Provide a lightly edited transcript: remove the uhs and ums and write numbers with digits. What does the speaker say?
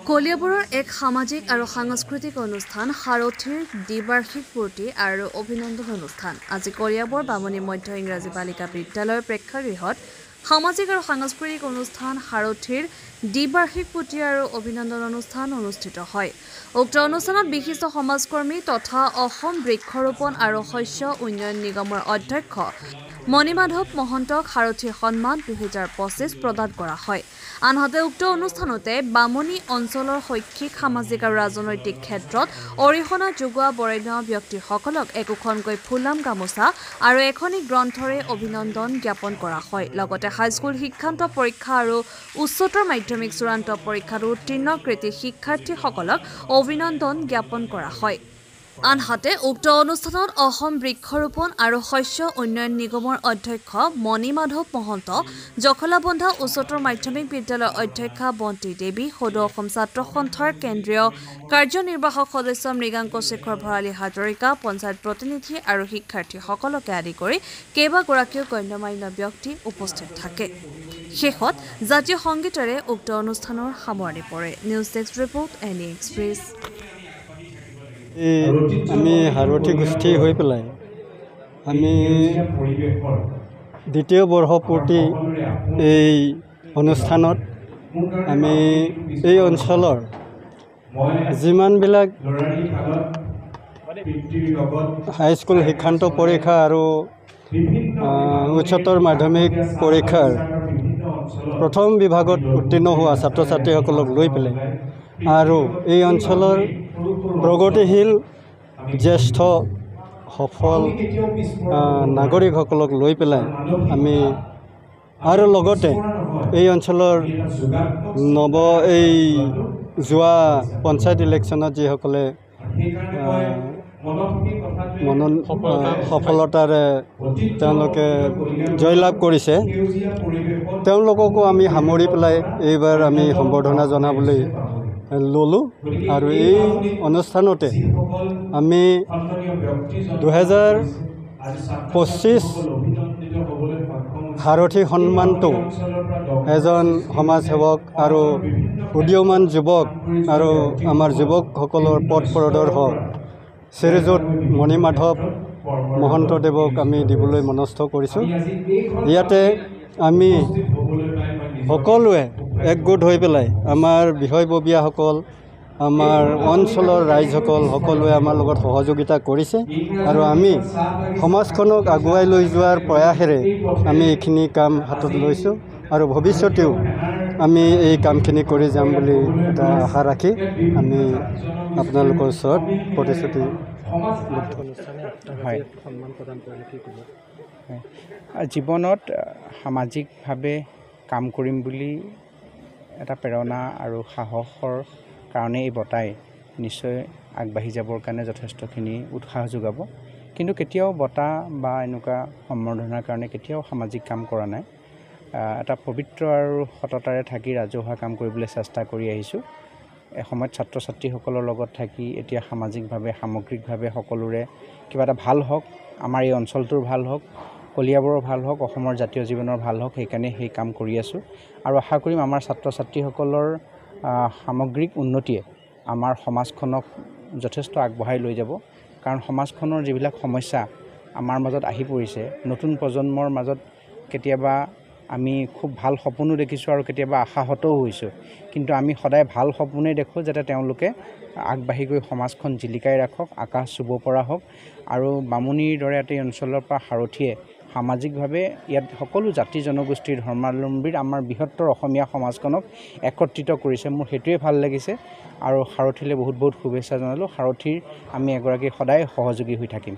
কলিয়াবৰৰ এক সামাজিক আৰু সাংস্কৃতিক অনুষ্ঠান সাৰথীৰ দ্বিবাৰ্ষিক পূৰ্তি আৰু অভিনন্দন অনুষ্ঠান আজি কলিয়াবৰ বামুণী মধ্য ইংৰাজী বালিকা বিদ্যালয়ৰ প্ৰেক্ষাগৃহত সামাজিক আৰু সাংস্কৃতিক অনুষ্ঠান সাৰথীৰ দ্বিবাৰ্ষিক পূৰ্তি আৰু অভিনন্দন অনুষ্ঠান অনুষ্ঠিত হয়। উক্ত অনুষ্ঠানত বিশিষ্ট সমাজকৰ্মী তথা অসম বৃক্ষৰোপণ আৰু শস্য উন্নয়ন নিগমৰ অধ্যক্ষ মণিমাধৱ মহন্তক সাৰথীৰ সন্মান 2025 প্ৰদান কৰা হয়। আনহাতে উক্ত অনুষ্ঠানতে বামুণী অঞ্চলৰ শৈক্ষিক সামাজিক আৰু ৰাজনৈতিক ক্ষেত্ৰত অৰিহণা যোগোৱা বৰেণ্য ব্যক্তিসকলক একোখনকৈ ফুলাম গামোচা আৰু এখনি গ্ৰন্থৰে অভিনন্দন জ্ঞাপন কৰা হয়। লগতে হাইস্কুল শিক্ষান্ত পৰীক্ষা আৰু উচ্চতৰ মাধ্যমিক চূড়ান্ত পৰীক্ষাত উত্তীৰ্ণ কৃতি শিক্ষাৰ্থীসকলক অভিনন্দন জ্ঞাপন কৰা হয়। আনহাতে উক্ত অনুষ্ঠানত অসম বৃক্ষৰোপণ আৰু শস্য উন্নয়ন নিগমৰ অধ্যক্ষ মণিমাধৱ মহন্ত, জখলাবন্ধা উচ্চতৰ মাধ্যমিক বিদ্যালয়ৰ অধ্যক্ষা বন্তি দেৱী, সদৌ অসম ছাত্ৰ সন্থাৰ কেন্দ্ৰীয় কাৰ্যনিৰ্বাহক সদস্য মৃগাংক শেখৰ ভৰালী হাজৰিকা, পঞ্চায়ত প্ৰতিনিধি আৰু শিক্ষাৰ্থীসকলকে আদি কৰি কেইবাগৰাকীও গণ্যমান্য ব্যক্তি উপস্থিত থাকে। শেষত জাতীয় সংগীতেৰে উক্ত অনুষ্ঠানৰ সামৰণি পৰে। News desk report any express. আমি সাৰথী গোষ্ঠী হৈ পেলাই আমি দ্বিতীয় বৰ্ষ পূৰ্তি এই অনুষ্ঠানত আমি এই অঞ্চলৰ যিমানবিলাক হাইস্কুল শিক্ষান্ত পৰীক্ষা আৰু উচ্চতৰ মাধ্যমিক পৰীক্ষাৰ প্ৰথম বিভাগত উত্তীৰ্ণ হোৱা ছাত্ৰ ছাত্ৰীসকলক লৈ পেলাই আৰু এই অঞ্চলৰ প্ৰগতিশীল জ্যেষ্ঠ সফল নাগৰিকসকলক লৈ পেলাই আমি আৰু লগতে এই অঞ্চলৰ এই যোৱা পঞ্চায়ত ইলেকশ্যনত যিসকলে সফলতাৰে তেওঁলোকে জয়লাভ কৰিছে তেওঁলোককো আমি সামৰি পেলাই এইবাৰ আমি সম্বৰ্ধনা জনাবলৈ ল'লোঁ। আৰু এই অনুষ্ঠানতে আমি 2025 সাৰথী সন্মানটো এজন সমাজসেৱক আৰু উদীয়মান যুৱক আৰু আমাৰ যুৱকসকলৰ পথ প্ৰদৰ্শক শ্ৰীযুত মণিমাধৱ মহন্তদেৱক আমি দিবলৈ মনস্থ কৰিছোঁ। ইয়াতে আমি সকলোৱে একগোট হৈ পেলাই আমাৰ বিষয়ববীয়াসকল আমাৰ অঞ্চলৰ ৰাইজসকল সকলোৱে আমাৰ লগত সহযোগিতা কৰিছে আৰু আমি সমাজখনক আগুৱাই লৈ যোৱাৰ প্ৰয়াসেৰে আমি এইখিনি কাম হাতত লৈছোঁ আৰু ভৱিষ্যতেও আমি এই কামখিনি কৰি যাম বুলি এটা আশা ৰাখি আমি আপোনালোকৰ ওচৰত প্ৰতিশ্ৰুতি জীৱনত সামাজিকভাৱে কাম কৰিম বুলি এটা প্ৰেৰণা আৰু সাহসৰ কাৰণে এই বঁটাই নিশ্চয় আগবাঢ়ি যাবৰ কাৰণে যথেষ্টখিনি উৎসাহ যোগাব। কিন্তু কেতিয়াও বঁটা বা এনেকুৱা সম্বৰ্ধনাৰ কাৰণে কেতিয়াও সামাজিক কাম কৰা নাই। এটা পবিত্ৰ আৰু সততাৰে থাকি ৰাজহুৱা কাম কৰিবলৈ চেষ্টা কৰি আহিছোঁ। এসময়ত ছাত্ৰ ছাত্ৰীসকলৰ লগত থাকি এতিয়া সামাজিকভাৱে সামগ্ৰিকভাৱে সকলোৰে কিবা এটা ভাল হওক, আমাৰ এই অঞ্চলটোৰ ভাল হওক, কলিয়াবৰৰ ভাল হওক, অসমৰ জাতীয় জীৱনৰ ভাল হওক, সেইকাৰণে সেই কাম কৰি আছোঁ আৰু আশা কৰিম আমাৰ ছাত্ৰ ছাত্ৰীসকলৰ সামগ্ৰিক উন্নতিয়ে আমাৰ সমাজখনক যথেষ্ট আগবঢ়াই লৈ যাব। কাৰণ সমাজখনৰ যিবিলাক সমস্যা আমাৰ মাজত আহি পৰিছে, নতুন প্ৰজন্মৰ মাজত কেতিয়াবা আমি খুব ভাল সপোনো দেখিছোঁ আৰু কেতিয়াবা আশাহতও হৈছোঁ। কিন্তু আমি সদায় ভাল সপোনেই দেখোঁ যাতে তেওঁলোকে আগবাঢ়ি গৈ সমাজখন জিলিকাই ৰাখক, আকাশ চুব পৰা হওক। আৰু বামুণীৰ দৰে এটা অঞ্চলৰ পৰা সাৰথীয়ে সামাজিকভাৱে ইয়াত সকলো জাতি জনগোষ্ঠীৰ ধৰ্মাৱলম্বীৰ আমাৰ বৃহত্তৰ অসমীয়া সমাজখনক একত্ৰিত কৰিছে। মোৰ সেইটোৱে ভাল লাগিছে আৰু সাৰথীলৈ বহুত বহুত শুভেচ্ছা জনালোঁ। সাৰথীৰ আমি এগৰাকী সদায় সহযোগী হৈ থাকিম।